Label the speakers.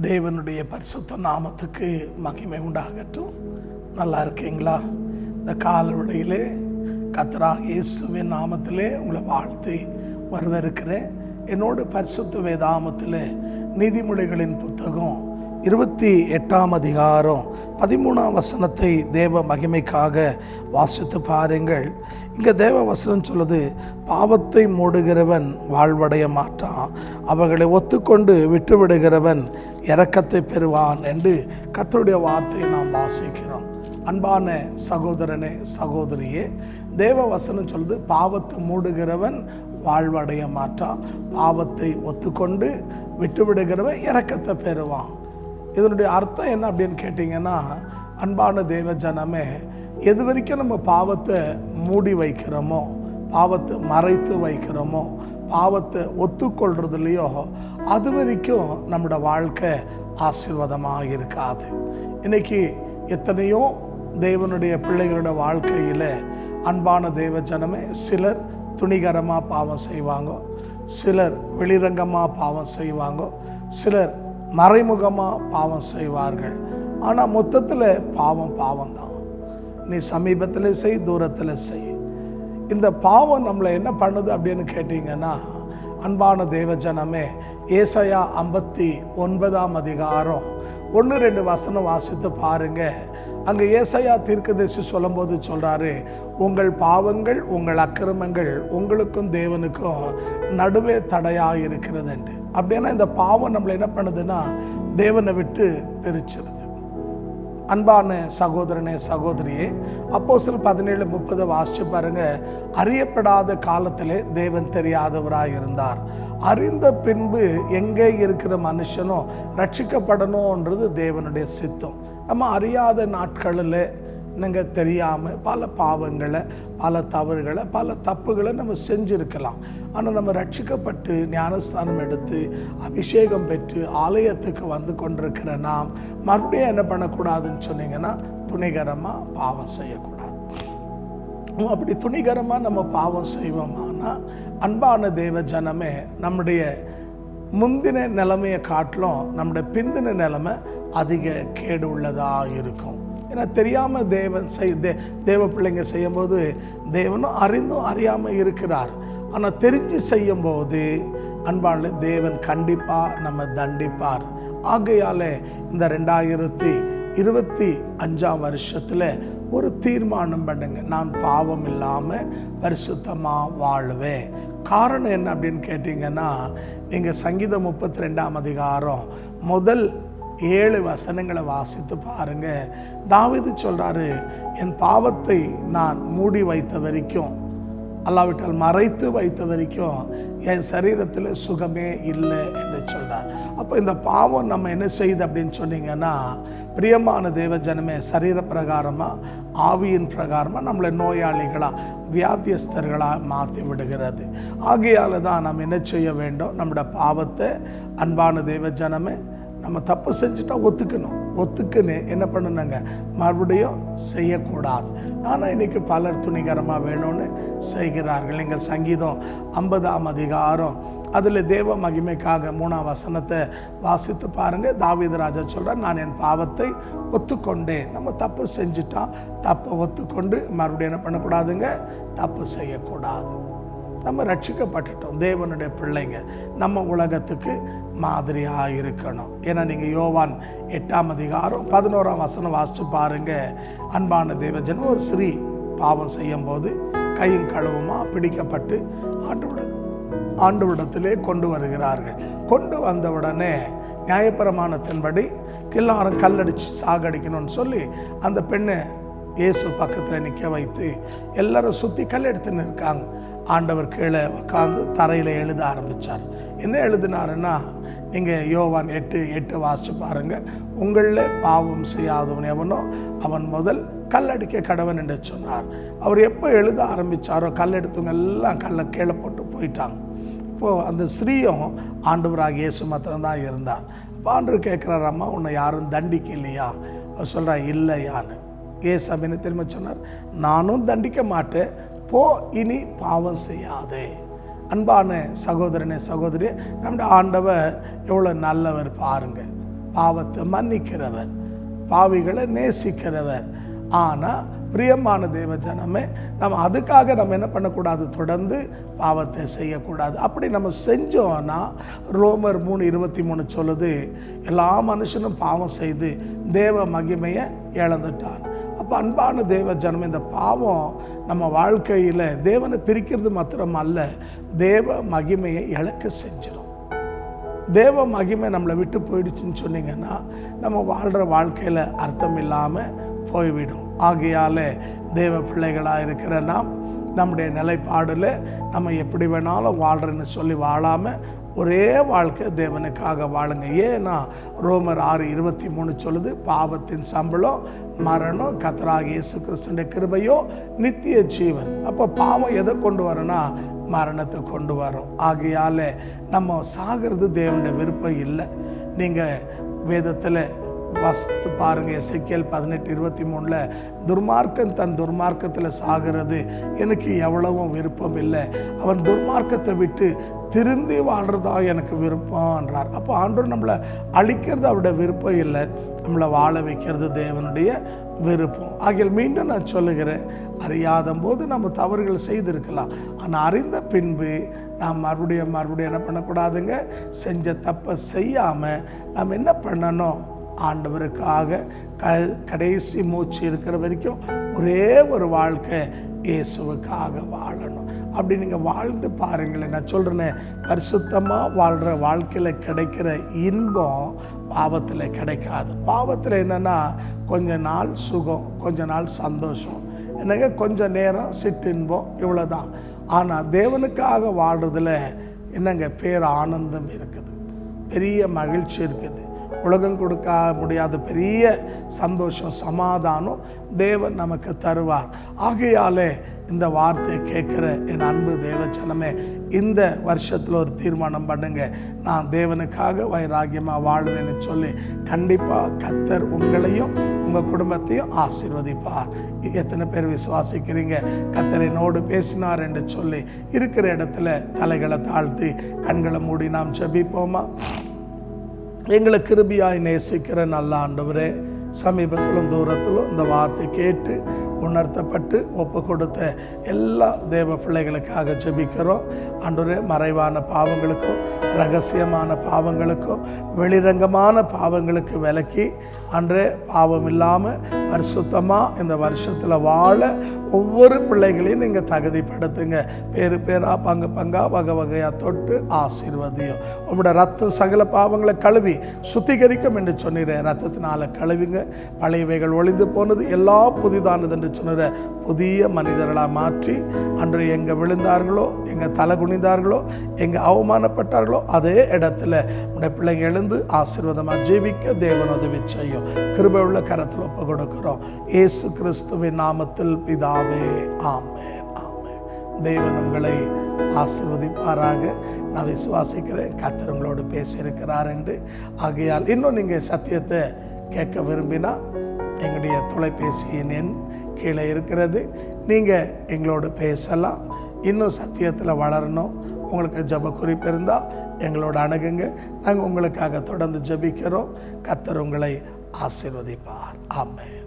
Speaker 1: தேவனுடைய பரிசுத்த நாமத்துக்கு மகிமை உண்டாகட்டும். நல்லா இருக்கீங்களா? இந்த கால வேளையிலே கர்த்தராகிய இயேசுவின் நாமத்திலே உங்களை வாழ்த்தி வரவேற்கிறேன். என்னோடு பரிசுத்த வேதாகமத்திலே நீதிமொழிகளின் புத்தகம் 28ஆம் அதிகாரம் 13ஆம் வசனத்தை தேவ மகிமைக்காக வாசித்து பாருங்கள். இங்கே தேவ வசனம் சொல்லுது, பாவத்தை மூடுகிறவன் வாழ்வடைய மாட்டான், அவர்களை ஒத்துக்கொண்டு விட்டுவிடுகிறவன் இரக்கத்தை பெறுவான் என்று கர்த்தருடைய வார்த்தையை நாம் வாசிக்கிறோம். அன்பான சகோதரனே சகோதரியே, தேவ வசனம் சொல்லுது, பாவத்தை மூடுகிறவன் வாழ்வடைய மாட்டான், பாவத்தை ஒத்துக்கொண்டு விட்டுவிடுகிறவன் இரக்கத்தை பெறுவான். இதனுடைய அர்த்தம் என்ன அப்படின்னு கேட்டிங்கன்னா, அன்பான தேவ ஜனமே, எது வரைக்கும் நம்ம பாவத்தை மூடி வைக்கிறோமோ, பாவத்தை மறைத்து வைக்கிறோமோ, பாவத்தை ஒத்துக்கொள்றது இல்லையோ, அது வரைக்கும் நம்மளோட வாழ்க்கை ஆசீர்வாதமாக இருக்காது. இன்றைக்கி எத்தனையோ தேவனுடைய பிள்ளைகளோட வாழ்க்கையில் அன்பான தேவ ஜனமே, சிலர் துணிகரமாக பாவம் செய்வாங்க, சிலர் வெளிரங்கமாக பாவம் செய்வாங்க, சிலர் மறைமுகமாக பாவம் செய்வார்கள். ஆனால் மொத்தத்தில் பாவம் தான். நீ சமீபத்தில் செய், தூரத்தில் செய். இந்த பாவம் நம்மளை என்ன பண்ணுது அப்படின்னு கேட்டிங்கன்னா, அன்பான தேவஜனமே, ஏசாயா 59ஆம் அதிகாரம் 1-2 வசனம் வாசித்து பாருங்க. அங்கே ஏசாயா தீர்க்கதரிசி சொல்லும்போது சொல்கிறாரு, உங்கள் பாவங்கள் உங்கள் அக்கிரமங்கள் உங்களுக்கும் தேவனுக்கும் நடுவே தடையாக இருக்கிறது என்று. அப்படின்னா இந்த பாவம் நம்மளை என்ன பண்ணுதுன்னா, தேவனை விட்டு பிரிச்சிருது. அன்பான சகோதரனே சகோதரியே, அப்போஸ்தலர் 17:30 வாசிச்சு பாருங்க. அறியப்படாத காலத்திலே தேவன் தெரியாதவராய் இருந்தார், அறிந்த பின்பு எங்கே இருக்கிற மனுஷனும் ரட்சிக்கப்படணும்ன்றது தேவனுடைய சித்தம். நம்ம அறியாத நாட்களில் நீங்கள் தெரியாமல் பல பாவங்களை, பல தவறுகளை, பல தப்புகளை நம்ம செஞ்சுருக்கலாம். ஆனால் நம்ம ரட்சிக்கப்பட்டு ஞானஸ்தானம் எடுத்து அபிஷேகம் பெற்று ஆலயத்துக்கு வந்து கொண்டிருக்கிற நாம் மறுபடியும் என்ன பண்ணக்கூடாதுன்னு சொன்னீங்கன்னா, துணிகரமாக பாவம் செய்யக்கூடாது. அப்படி துணிகரமாக நம்ம பாவம் செய்வோமானா, அன்பான தேவ ஜனமே, நம்முடைய முந்தின நிலைமையை காட்டிலும் நம்முடைய பிந்தின நிலைமை அதிக கேடு உள்ளதாக இருக்கும். ஏன்னா தெரியாமல் தேவ பிள்ளைங்க செய்யும்போது தேவனும் அறிந்தும் அறியாமல் இருக்கிறார். ஆனால் தெரிஞ்சு செய்யும்போது அன்பான தேவன் கண்டிப்பாக நம்ம தண்டிப்பார். ஆகையால் இந்த 2025ஆம் வருஷத்தில் ஒரு தீர்மானம் பண்ணுங்க, நான் பாவம் இல்லாமல் பரிசுத்தமாக வாழ்வேன். காரணம் என்ன அப்படின்னு கேட்டிங்கன்னா, நீங்கள் சங்கீதம் 32ஆம் அதிகாரம் முதல் 7 வசனங்களை வாசித்து பாருங்க. தாவீது சொல்றாரு, என் பாவத்தை நான் மூடி வைத்த வரைக்கும், அல்லாவிட்டால் மறைத்து வைத்த வரைக்கும் என் சரீரத்தில் சுகமே இல்லை என்று சொல்றார். அப்போ இந்த பாவம் நம்ம என்ன செய்யுது அப்படின்னு சொன்னீங்கன்னா, பிரியமான தேவ ஜனமே, சரீர பிரகாரமாக ஆவியின் பிரகாரமாக நம்மளை நோயாளிகளாக வியாதியஸ்தர்களாக மாற்றி விடுகிறது. ஆகையால் தான் நம்ம என்ன செய்ய வேண்டும், நம்மளோட பாவத்தை அன்பான தேவ ஜனமே, நம்ம தப்பு செஞ்சுட்டா ஒத்துக்குன்னு என்ன பண்ணணுங்க, மறுபடியும் செய்யக்கூடாது. ஆனால் இன்றைக்கி பலர் துணிகரமாக வேணும்னு செய்கிறார்கள். நீங்கள் சங்கீதம் 50ஆம் அதிகாரம் அதில் தேவ மகிமைக்காக 3ஆம் வசனத்தை வாசித்து பாருங்கள். தாவீது ராஜா சொல்கிறார், நான் என் பாவத்தை ஒத்துக்கொண்டேன். நம்ம தப்பு செஞ்சுட்டா தப்பை ஒத்துக்கொண்டு மறுபடியும் என்ன பண்ணக்கூடாதுங்க, தப்பு செய்யக்கூடாது. நம்ம ரட்சிக்கப்பட்டுட்டோம், தேவனுடைய பிள்ளைங்க, நம்ம உலகத்துக்கு மாதிரியாக இருக்கணும். ஏன்னா நீங்கள் யோவான் 8ஆம் அதிகாரம் 11ஆம் வசனம் வாசித்து பாருங்க. அன்பான தேவஜன், ஒரு ஸ்ரீ பாவம் செய்யும் போது கையும் களவுமா பிடிக்கப்பட்டு ஆண்டவரிடத்திலே கொண்டு வருகிறார்கள். கொண்டு வந்தவுடனே நியாயப்பிரமாணத்தின்படி எல்லாரும் கல்லடிச்சு சாகடிக்கணும்னு சொல்லி அந்த பெண்ணை இயேசு பக்கத்தில் நிற்க வைத்து எல்லாரும் சுற்றி கல் எடுத்துன்னு இருக்காங்க. ஆண்டவர் கீழே உட்காந்து தரையில் எழுத ஆரம்பித்தார். என்ன எழுதினாருன்னா, நீங்கள் யோவான் 8:8 வாசிச்சு பாருங்கள். உங்களில் பாவம் செய்யாதவன் எவனோ அவன் முதல் கல்லடிக்க கடவன் என்று சொன்னார். அவர் எப்போ எழுத ஆரம்பித்தாரோ கல்லெடுத்தவங்க எல்லாம் கல்லை கீழே போட்டு போயிட்டாங்க. இப்போது அந்த ஸ்ரீயும் ஆண்டவராக இயேசு மாத்திரம்தான் இருந்தார். அப்போ ஆண்டவர் கேட்குறாரு, அம்மா உன்னை யாரும் தண்டிக்க இல்லையா? அவர் சொல்கிறா, இல்லையான்னு. ஏசு அப்படின்னு திரும்ப சொன்னார், நானும் தண்டிக்க மாட்டேன், போ, இனி பாவம் செய்யாதே. அன்பான சகோதரனே சகோதரி, நம்முடைய ஆண்டவர் எவ்வளோ நல்லவர் பாருங்கள். பாவத்தை மன்னிக்கிறவர், பாவிகளை நேசிக்கிறவர். ஆனால் பிரியமான தேவ ஜனமே, நம்ம அதுக்காக நம்ம என்ன பண்ணக்கூடாது, தொடர்ந்து பாவத்தை செய்யக்கூடாது. அப்படி நம்ம செஞ்சோன்னா ரோமர் 3:23 சொல்லுது, எல்லா மனுஷனும் பாவம் செய்து தேவ மகிமையை இழந்துட்டான். அப்போ அன்பான தேவ ஜனம், இந்த பாவம் நம்ம வாழ்க்கையில் தேவனை பிரிக்கிறது மாத்திரம் அல்ல, தேவ மகிமையை இழக்க செஞ்சிடும். தேவ மகிமை நம்மளை விட்டு போயிடுச்சுன்னு சொன்னீங்கன்னா நம்ம வாழ்கிற வாழ்க்கையில் அர்த்தம் இல்லாமல் போய்விடும். ஆகையால் தேவ பிள்ளைகளாக இருக்கிற நாம் நம்முடைய நிலைப்பாடில் நம்ம எப்படி வேணாலும் வாழ்கிறேன்னு சொல்லி வாழாமல் ஒரே வாழ்க்கை தேவனுக்காக வாழுங்க. ஏன்னா ரோமர் 6:23 சொல்லுது, பாவத்தின் சம்பளம் மரணம், கர்த்தராகிய இயேசு கிறிஸ்துவின் கிருபையோ நித்திய ஜீவன். அப்போ பாவம் எதை கொண்டு வரனா, மரணத்தை கொண்டு வரும். ஆகையால் நம்ம சாகிறது தேவனுடைய விருப்பம் இல்லை. நீங்கள் வேதத்தில் வஸ்து பாருங்க, எசேக்கியேல் 18:23 துர்மார்க்கன் தன் துர்மார்க்கத்தில் சாகிறது எனக்கு எவ்வளவும் விருப்பம் இல்லை, அவன் துர்மார்க்கத்தை விட்டு திருந்தி வாழ்றதா எனக்கு விருப்பம்ன்றார். அப்போ ஆண்டவர் நம்மளை அழிக்கிறது அவருடைய விருப்பம் இல்லை, நம்மளை வாழ வைக்கிறது தேவனுடைய விருப்பம். ஆகிய மீண்டும் நான் சொல்லுகிறேன், அறியாத போது நம்ம தவறுகள் செய்திருக்கலாம், ஆனால் அறிந்த பின்பு நாம் மறுபடியும் என்ன பண்ணக்கூடாதுங்க, செஞ்ச தப்பை செய்யாமல் நாம் என்ன பண்ணணும், ஆண்டவருக்காக கடைசி மூச்சு இருக்கிற வரைக்கும் ஒரே ஒரு வாழ்க்கை இயேசுவுக்காக வாழணும். அப்படி நீங்கள் வாழ்ந்து பாருங்களேன். நான் சொல்கிறேன், பரிசுத்தமாக வாழ்கிற வாழ்க்கையில் கிடைக்கிற இன்பம் பாவத்தில் கிடைக்காது. பாவத்தில் என்னென்னா கொஞ்ச நாள் சுகம், கொஞ்ச நாள் சந்தோஷம், என்னங்க கொஞ்சம் நேரம் சிற்றின்பம், இவ்வளோதான். ஆனால் தேவனுக்காக வாழ்கிறதுல என்னங்க பேர் ஆனந்தம் இருக்குது, பெரிய மகிழ்ச்சி இருக்குது, உலகம் கொடுக்க முடியாத பெரிய சந்தோஷம் சமாதானம் தேவன் நமக்கு தருவார். ஆகையாலே இந்த வார்த்தையை கேட்குற என் அன்பு தேவ ஜனமே, இந்த வருஷத்தில் ஒரு தீர்மானம் பண்ணுங்க, நான் தேவனுக்காக வைராகியமாக வாழ்வேன்னு சொல்லி கண்டிப்பாக கர்த்தர் உங்களையும் உங்கள் குடும்பத்தையும் ஆசீர்வதிப்பார். எத்தனை பேர் விசுவாசிக்கிறீங்க கர்த்தர் என்னோடு பேசினார் என்று சொல்லி? இருக்கிற இடத்துல தலைகளை தாழ்த்தி கண்களை மூடி நாம் ஜெபிப்போமா? எங்களை கிருபையாய் நேசிக்கிற நல்ல ஆண்டவரே, சமீபத்திலும் தூரத்திலும் இந்த வார்த்தை கேட்டு உணர்த்தப்பட்டு ஒப்பு கொடுத்த எல்லா தேவ பிள்ளைகளுக்காக ஜெபிக்கிறோம். ஆண்டவரே, மறைவான பாவங்களுக்கும் ரகசியமான பாவங்களுக்கும் வெளிரங்கமான பாவங்களுக்கு விலக்கி அன்றே பாவம் இல்லாமல் பரிசுத்தமாக இந்த வருஷத்தில் வாழ ஒவ்வொரு பிள்ளைகளையும் நீங்கள் தகுதிப்படுத்துங்க. பேரு பேராக பங்கா வகை வகையாக தொட்டு ஆசீர்வதியும். உங்களோட ரத்தம் சகல பாவங்களை கழுவி சுத்திகரிக்கும் என்று சொன்னீர, ரத்தத்தினால கழுவிங்க. பழையவைகள் ஒளிந்து போனது எல்லாம் புதிதானது என்று சொன்னிற, புதிய மனிதர்களாக மாற்றி அன்று எங்கே விழுந்தார்களோ, எங்கே தலை குனிந்தார்களோ, எங்கே அவமானப்பட்டார்களோ அதே இடத்துல உடைய பிள்ளைங்க எழுந்து ஆசீர்வாதமாக ஜீவிக்க தேவன் உதவி செய்யும். கிருபை உள்ள கரத்தில் ஒப்பு கொடுக்கிறோம் இயேசு கிறிஸ்துவின் நாமத்தில் பிதாவே, ஆமென், ஆமென். தேவன் உங்களை ஆசீர்வதிப்பாராக. நான் விசுவாசிக்கிறேன் கர்த்தர் உங்களோடு பேசியிருக்கிறார் என்று. ஆகையால் இன்னும் நீங்கள் சத்தியத்தை கேட்க விரும்பினா எங்களுடைய தொலைபேசியின் எண் கீழே இருக்கிறது, நீங்கள் எங்களோடு பேசலாம். இன்னும் சத்தியத்தில் வளரணும், உங்களுக்கு ஜெப குறிப்பு இருந்தால் எங்களோட அணுகுங்க. நாங்கள் உங்களுக்காக தொடர்ந்து ஜெபிக்கிறோம். கர்த்தர் உங்களை ஆசீர்வதிப்பார். ஆமென்.